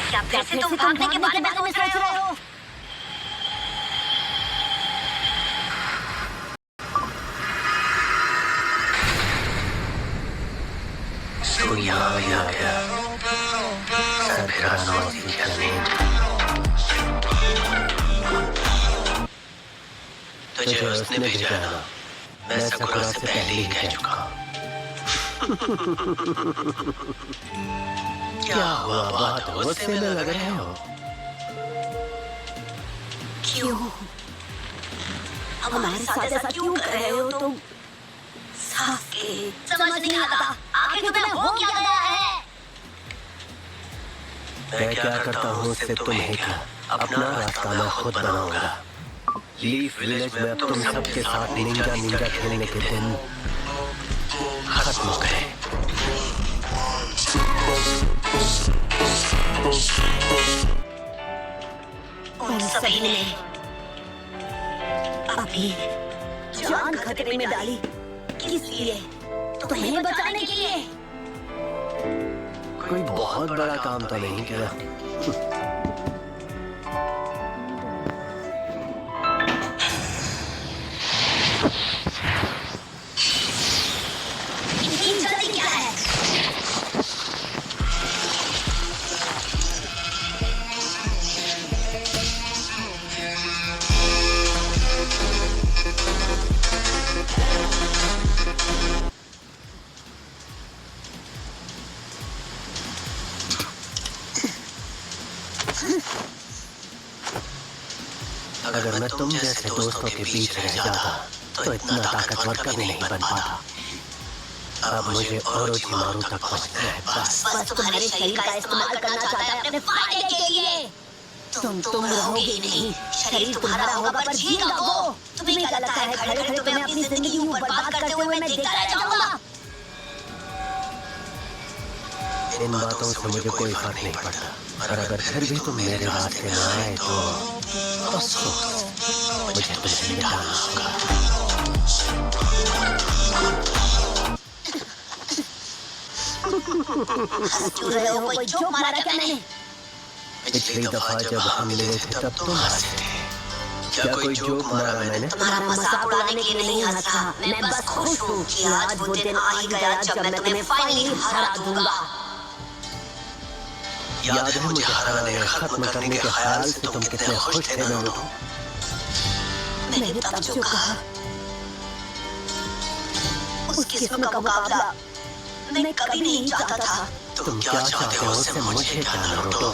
क्या फिर से तुम भागने के बारे में सोच रहे हो? आ गया तुझे उसने भेजा ना, मैं सकुरा से पहले ही कह चुका हूँ। क्या हुआ, बहुत गुस्से में लग रहे हो? क्यों हमारे साथ ऐसा क्यों कर रहे हो तुम? साके समझ नहीं आता, आखिर तुम्हें हो क्या गया है? मैं क्या करता हूँ उससे तुम्हें क्या, अपना रास्ता मैं खुद बनाऊंगा। लीफ विलेज में तुम सबके साथ निंजा खेलने के दिन खत्म हो गए। उन सभी ने अभी जान खतरे में डाली। किस लिए? तुम्हें बचाने के लिए। कोई बहुत बड़ा काम तो नहीं किया। अगर मैं तुम जैसे दोस्तों के बीच रह जाता तो इतना ताकतवर कभी नहीं बन पाता। अब मुझे ओरोचिमारू तक पहुंचना है। बस तुम्हारे शरीर का इस्तेमाल करना चाहता है अपने फायदे के लिए। तुम रहोगे नहीं, शरीर तुम्हारा होगा पर जीएगा वो। तुम्हें क्या लगता है खड़े खड़े तुम्हें अपनी जिंदगी बर्बाद करते हुए मैं देखता रह जाऊंगा? इन बातों से मुझे कोई फर्क नहीं पड़ता, पर अगर फिर भी तुम मेरे रास्ते में आए तो अफसोस, मुझे तुझे मिटाना होगा। क्यों रहे हो? कोई जोक मारा क्या मैंने? पिछली दफा जब हम मिले थे तब तुम हंसे थे। क्या कोई जोक मारा मैंने? तुम्हारा मजाक उड़ाने के लिए नहीं हंसा। मैं बस खुश हूँ कि आज वो दिन आ ही गया जब मैं तुम्हें फाइनली हरा दूंगा। याद है मुझे हराने या खत्म करने के ख्याल से तुम कितने खुश थे नारुतो? मैंने तब जो कहा, उस किस्म का मुकाबला मैं कभी नहीं चाहता था। तुम क्या चाहते हो उससे मुझे क्या नारुतो?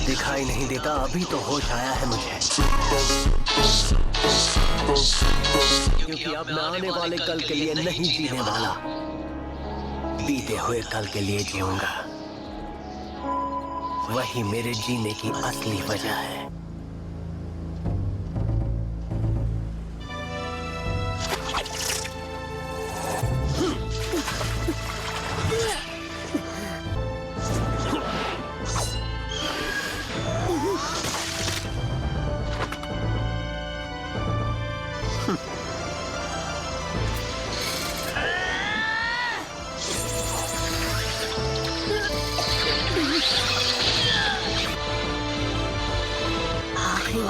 दिखाई नहीं देता, अभी तो होश आया है मुझे। क्योंकि अब मैं आने वाले कल के लिए नहीं जीने वाला, बीते हुए कल के लिए जीऊंगा। वही मेरे जीने की असली वजह है।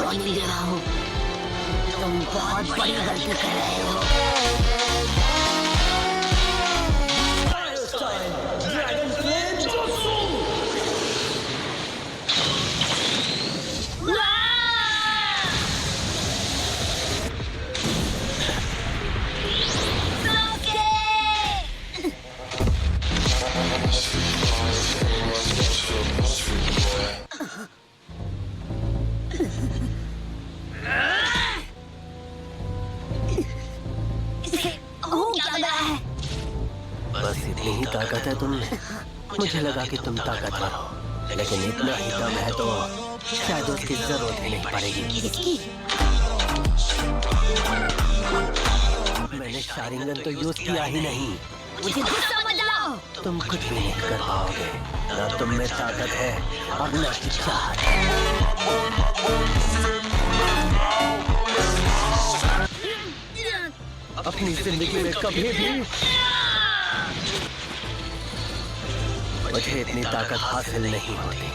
को नहीं दे रहा हूँ। तुम बहुत बड़ी गलती कर रहे हो। Dragon flame jutsu. बस इतनी ही ताकत है तुम में। मुझे लगा कि तुम ताकतवर हो, लेकिन इतना ही दम है तो शायद उसकी जरूरत ही नहीं पड़ेगी। किसकी? मैंने शारिंगन तो यूज किया ही नहीं। मुझे गुस्सा मत दिलाओ। तुम कुछ भी नहीं कर पाओगे। ना तुम में ताकत है और ना ही चाहत। अपनी जिंदगी में कभी भी मुझे इतनी ताकत हासिल नहीं होती।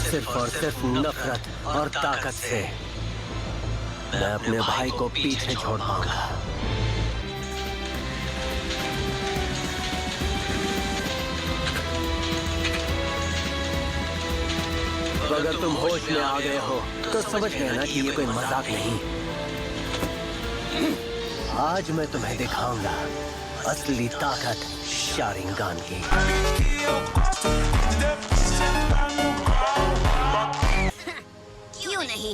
सिर्फ और सिर्फ नफरत और ताकत से मैं अपने भाई को पीछे छोड़ पाऊंगा। अगर तुम होश में आ गए हो तो समझ गए ना कि ये कोई मजाक नहीं। आज मैं तुम्हें दिखाऊंगा असली ताकत शारिंगान की। क्यों नहीं?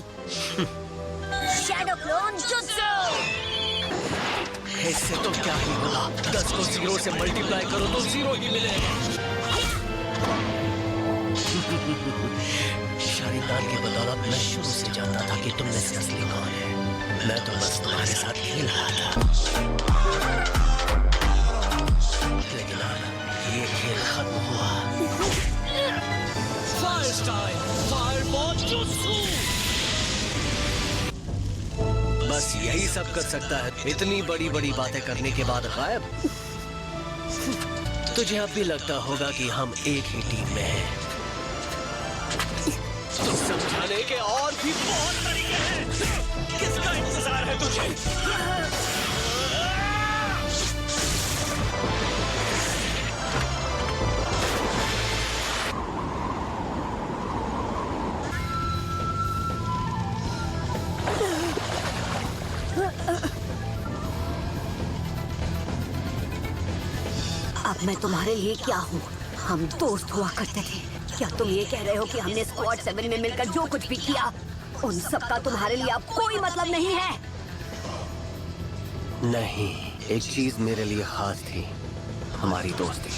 Shadow clone jutsu. इससे तो क्या ही होगा, 10 को 0 से मल्टीप्लाई करो तो 0 ही मिलेगा। शारिंगान की बदौलत मैं शुरू से जानता था कि तुम में से असली कौन है। मैं तो बस तुम्हारे साथ खेल रहा था, लेकिन अब ये खेल खत्म हुआ। Fire style, fireball jutsu. बस यही सब कर सकता है। इतनी बड़ी बड़ी बातें करने के बाद गायब। तुझे अब भी लगता होगा कि हम एक ही टीम में हैं। तो समझाने के और भी बहुत तरीके हैं। किसका इंतजार है तुझे? अब मैं तुम्हारे लिए क्या हूँ? हम दोस्त हुआ करते थे। क्या तुम ये कह रहे हो कि हमने स्क्वाड 7 में मिलकर जो कुछ भी किया उन सब का तुम्हारे लिए अब कोई मतलब नहीं है? नहीं, एक चीज मेरे लिए खास थी, हमारी दोस्ती।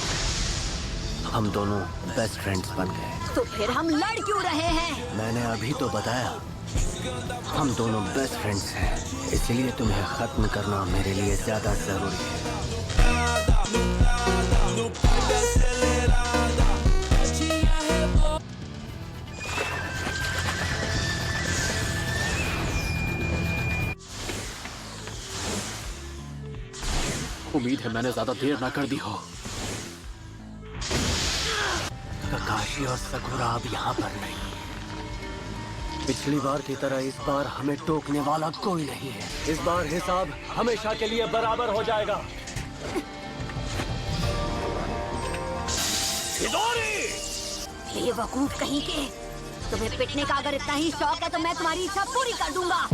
हम दोनों बेस्ट फ्रेंड्स बन गए। तो फिर हम लड़ क्यों रहे हैं? मैंने अभी तो बताया, हम दोनों बेस्ट फ्रेंड्स हैं, इसलिए तुम्हें खत्म करना मेरे लिए ज्यादा जरूरी है। उम्मीद है मैंने ज्यादा देर ना कर दी हो। काकाशी और सकुरा अब यहाँ पर नहीं। पिछली बार की तरह इस बार हमें टोकने वाला कोई नहीं है। इस बार हिसाब हमेशा के लिए बराबर हो जाएगा। ये वकूफ कहीं के। तुम्हें पिटने का अगर इतना ही शौक है तो मैं तुम्हारी इच्छा पूरी कर दूंगा।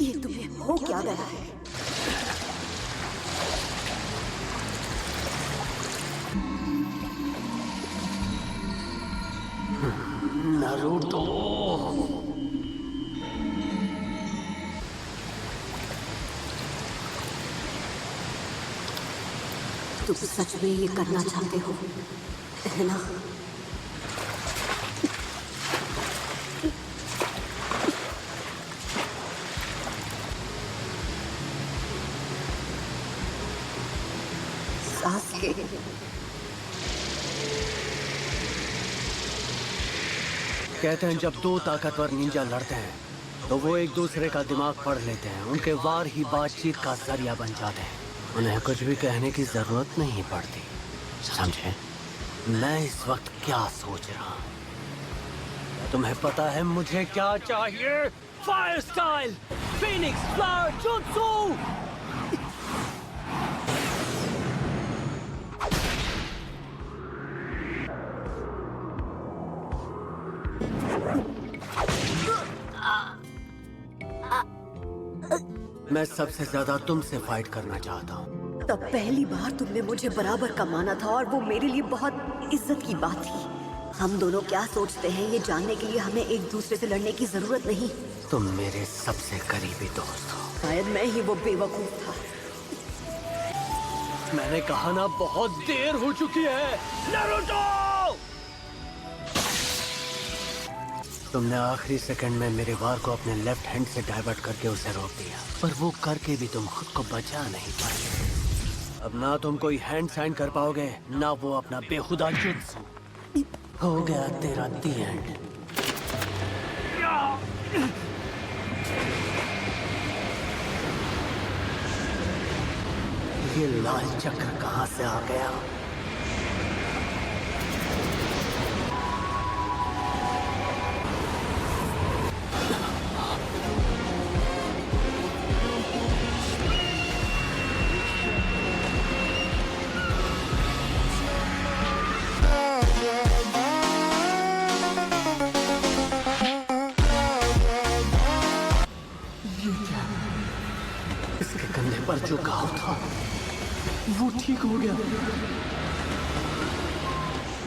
ये तुम्हें हो क्या गया है? नारुतो, तुम सच में ये करना चाहते हो, है ना? सास्के। कहते हैं जब दो ताकतवर निंजा लड़ते हैं तो वो एक दूसरे का दिमाग पढ़ लेते हैं। उनके वार ही बातचीत का जरिया बन जाते हैं। उन्हें कुछ भी कहने की जरूरत नहीं पड़ती, समझे? मैं इस वक्त क्या सोच रहा हूँ? तुम्हें पता है मुझे क्या चाहिए? Fire style Phoenix flower jutsu. मैं सबसे ज्यादा तुमसे फाइट करना चाहता हूँ। तब पहली बार तुमने मुझे बराबर का माना था और वो मेरे लिए बहुत इज्जत की बात थी। हम दोनों क्या सोचते हैं ये जानने के लिए हमें एक दूसरे से लड़ने की जरूरत नहीं। तुम मेरे सबसे करीबी दोस्त हो। शायद मैं ही वो बेवकूफ था। मैंने कहा ना, बहुत देर हो चुकी है। नारुतो! तुमने आखिरी सेकंड में मेरे वार को अपने लेफ्ट हैंड से डाइवर्ट करके उसे रोक दिया, पर वो करके भी तुम खुद को बचा नहीं पाए। अब ना तुम कोई हैंड साइन कर पाओगे, ना वो अपना बेहुदा जुत्सु। हो गया तेरा दी एंड। ये लाल चक्र कहाँ से आ गया? इसके कंधे पर जो घाव था वो ठीक हो गया।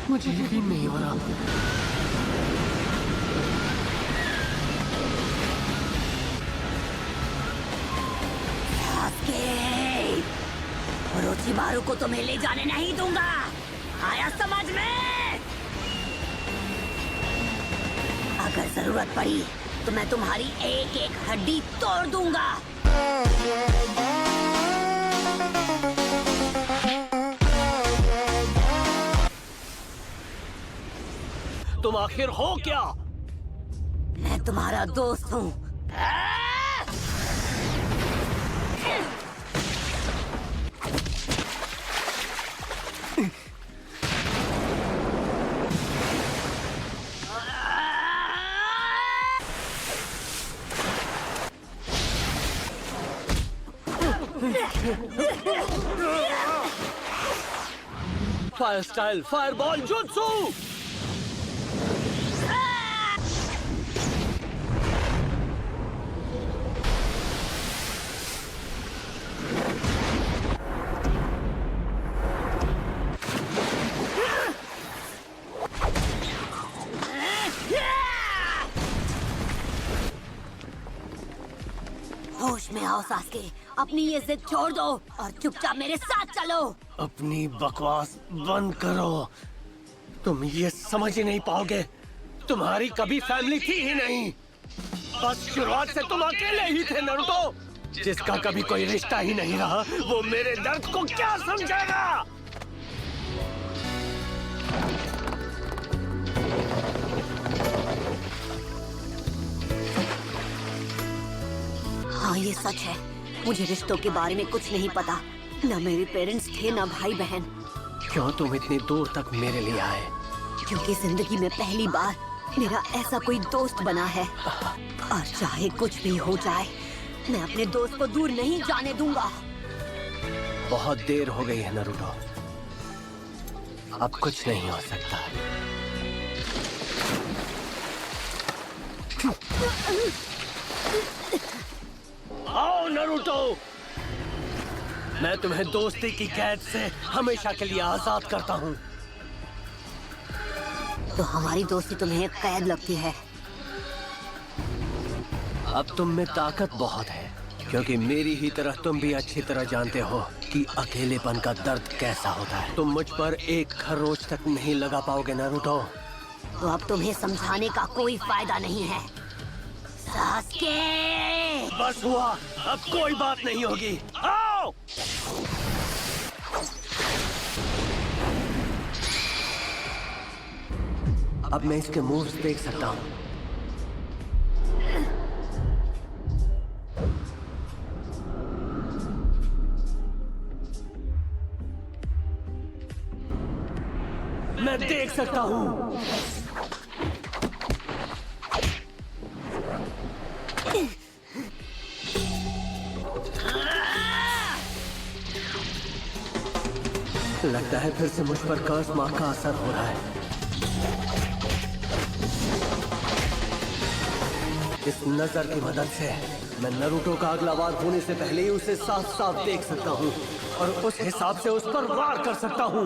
मुझे यकीन नहीं हो रहा। ओरोचिमारू को तुम्हें ले जाने नहीं दूंगा, आया समझ में? अगर जरूरत पड़ी तो मैं तुम्हारी एक एक हड्डी तोड़ दूंगा। तुम आखिर हो क्या? मैं तुम्हारा दोस्त हूँ। Fire style fireball jutsu. होश में आओ सास्के, अपनी ये जिद छोड़ दो और चुपचाप मेरे साथ चलो। अपनी बकवास बंद करो। तुम ये समझ ही नहीं पाओगे, तुम्हारी कभी फैमिली थी ही नहीं। बस शुरुआत से तुम अकेले ही थे नारुतो। जिसका कभी कोई रिश्ता ही नहीं रहा, वो मेरे दर्द को क्या समझेगा? हाँ ये सच है, मुझे रिश्तों के बारे में कुछ नहीं पता। न मेरे पेरेंट्स थे न भाई बहन। क्यों तुम इतनी दूर तक मेरे लिए आए? क्योंकि जिंदगी में पहली बार मेरा ऐसा कोई दोस्त बना है, और चाहे कुछ भी हो जाए मैं अपने दोस्त को दूर नहीं जाने दूंगा। बहुत देर हो गई है नारुतो, अब कुछ नहीं हो सकता। आओ नारुतो, मैं तुम्हें दोस्ती की कैद से हमेशा के लिए आजाद करता हूँ। तो हमारी दोस्ती तुम्हें कैद लगती है? अब तुम में ताकत बहुत है, क्योंकि मेरी ही तरह तुम भी अच्छी तरह जानते हो कि अकेलेपन का दर्द कैसा होता है। तुम मुझ पर एक खरोंच तक नहीं लगा पाओगे नारुतो। तो अब तुम्हें समझाने का कोई फायदा नहीं है सास्के। बस हुआ, अब कोई बात नहीं होगी। आओ! अब मैं इसके मूव्स देख सकता हूँ। मैं देख सकता हूँ। लगता है फिर से मुझ पर कर्स मार्क का असर हो रहा है। इस नजर की मदद से मैं नारुतो का अगला वार होने से पहले ही उसे साफ साफ देख सकता हूँ और उस हिसाब से उस पर वार कर सकता हूँ।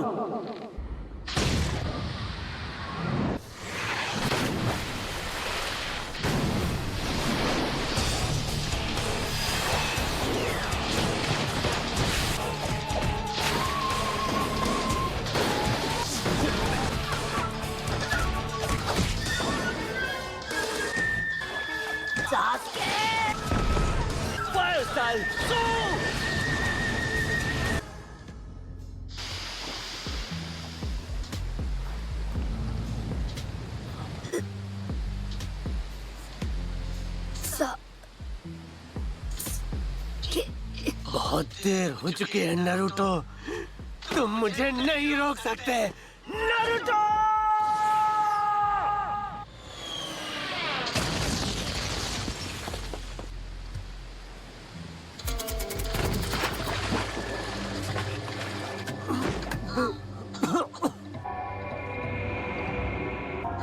बहुत देर हो चुकी है नारुतो, तुम मुझे नहीं रोक सकते नारुतो।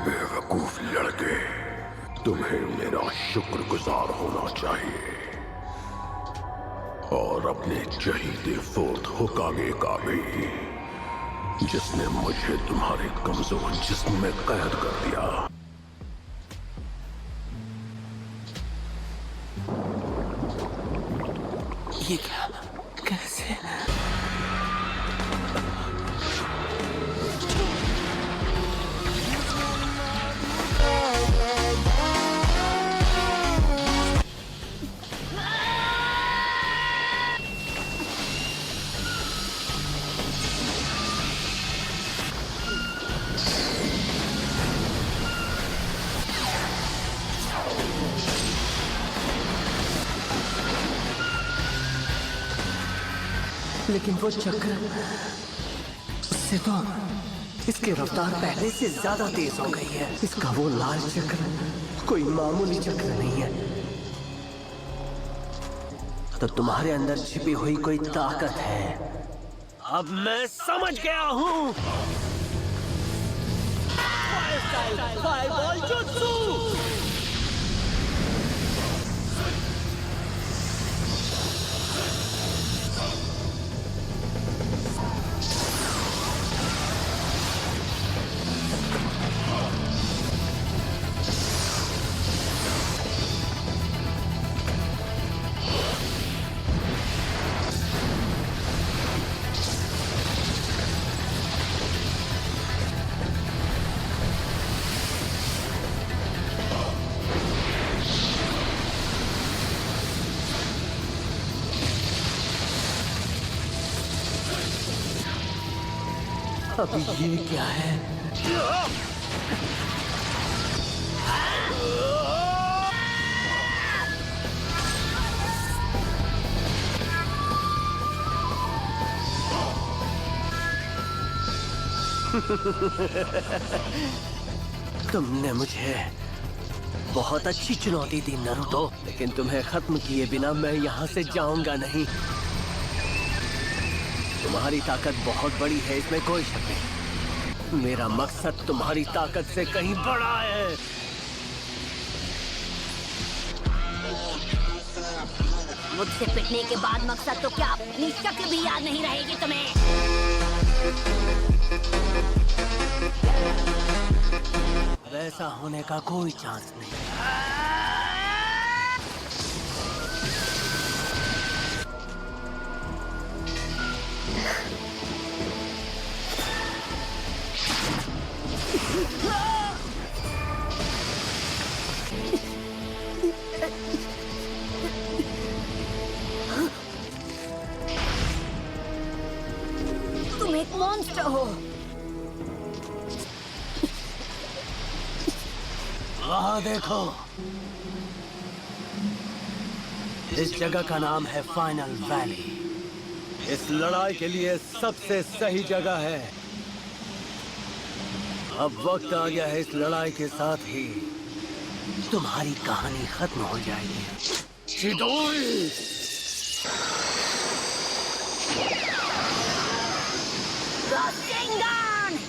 बेवकूफ लड़के, तुम्हें मेरा शुक्रगुजार होना चाहिए और अपने शहीद फोर्थ होकागे का भी, जिसने मुझे तुम्हारे कमजोर जिस्म में कैद कर दिया। ये क्या? कैसे? लेकिन वो चक्र, उससे तो इसकी रफ्तार पहले से ज्यादा तेज हो गई है। इसका वो लाल चक्र कोई मामूली चक्र नहीं है। तो तुम्हारे अंदर छिपी हुई कोई ताकत है। अब मैं समझ गया हूँ। Fireball jutsu. अभी ये क्या है? तुमने मुझे बहुत अच्छी चुनौती दी नारुतो, लेकिन तुम्हें खत्म किए बिना मैं यहाँ से जाऊंगा नहीं। तुम्हारी ताकत बहुत बड़ी है, इसमें कोई शक नहीं। मेरा मकसद तुम्हारी ताकत से कहीं बड़ा है। मुझसे पिटने के बाद मकसद तो क्या, अपनी शक्ल भी याद नहीं रहेगी तुम्हें। वैसा होने का कोई चांस नहीं। तुम एक मॉन्स्टर हो। वहां देखो, इस जगह का नाम है फाइनल वैली। इस लड़ाई के लिए सबसे सही जगह है। अब वक्त आ गया है, इस लड़ाई के साथ ही तुम्हारी कहानी खत्म हो जाएगी। चिदोई! Rasengan!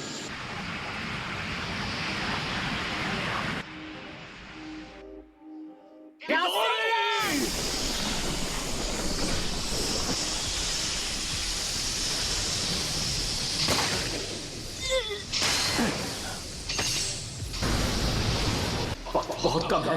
बहुत कम है।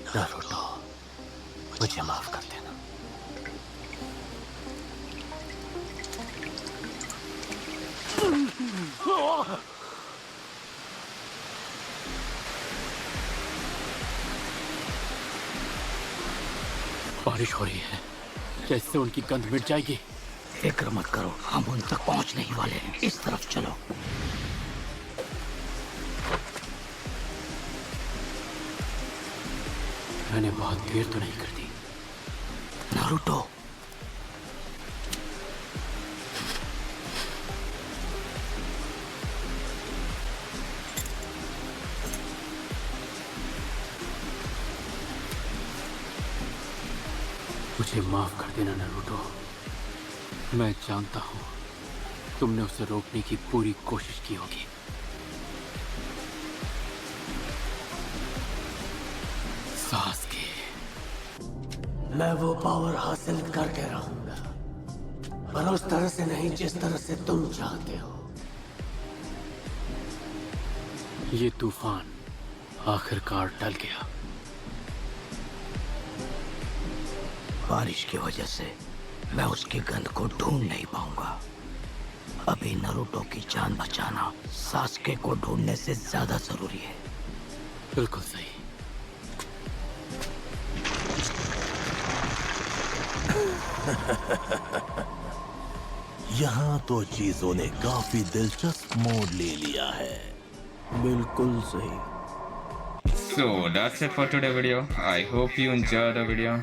नारुतो, मुझे माफ कर देना। बारिश हो रही है, कैसे उनकी गंध मिट जाएगी? फिक्र मत करो, हम उन तक पहुंचने ही वाले हैं। इस तरफ चलो। मैंने बहुत देर तो नहीं कर दी। नारुतो, मुझे माफ कर देना नारुतो। मैं जानता हूं तुमने उसे रोकने की पूरी कोशिश की होगी। सास के मैं वो पावर हासिल करके रहूंगा, पर उस तरह से नहीं जिस तरह से तुम चाहते हो। ये तूफान आखिरकार टल गया। बारिश की वजह से मैं उसकी गंध को ढूंढ नहीं पाऊंगा। अभी नारुतो की जान बचाना सास्के को ढूंढने से ज्यादा जरूरी है। बिल्कुल सही। यहाँ तो चीजों ने काफी दिलचस्प मोड़ ले लिया है। बिल्कुल सही। So that's it for today video. I hope you enjoyed the video.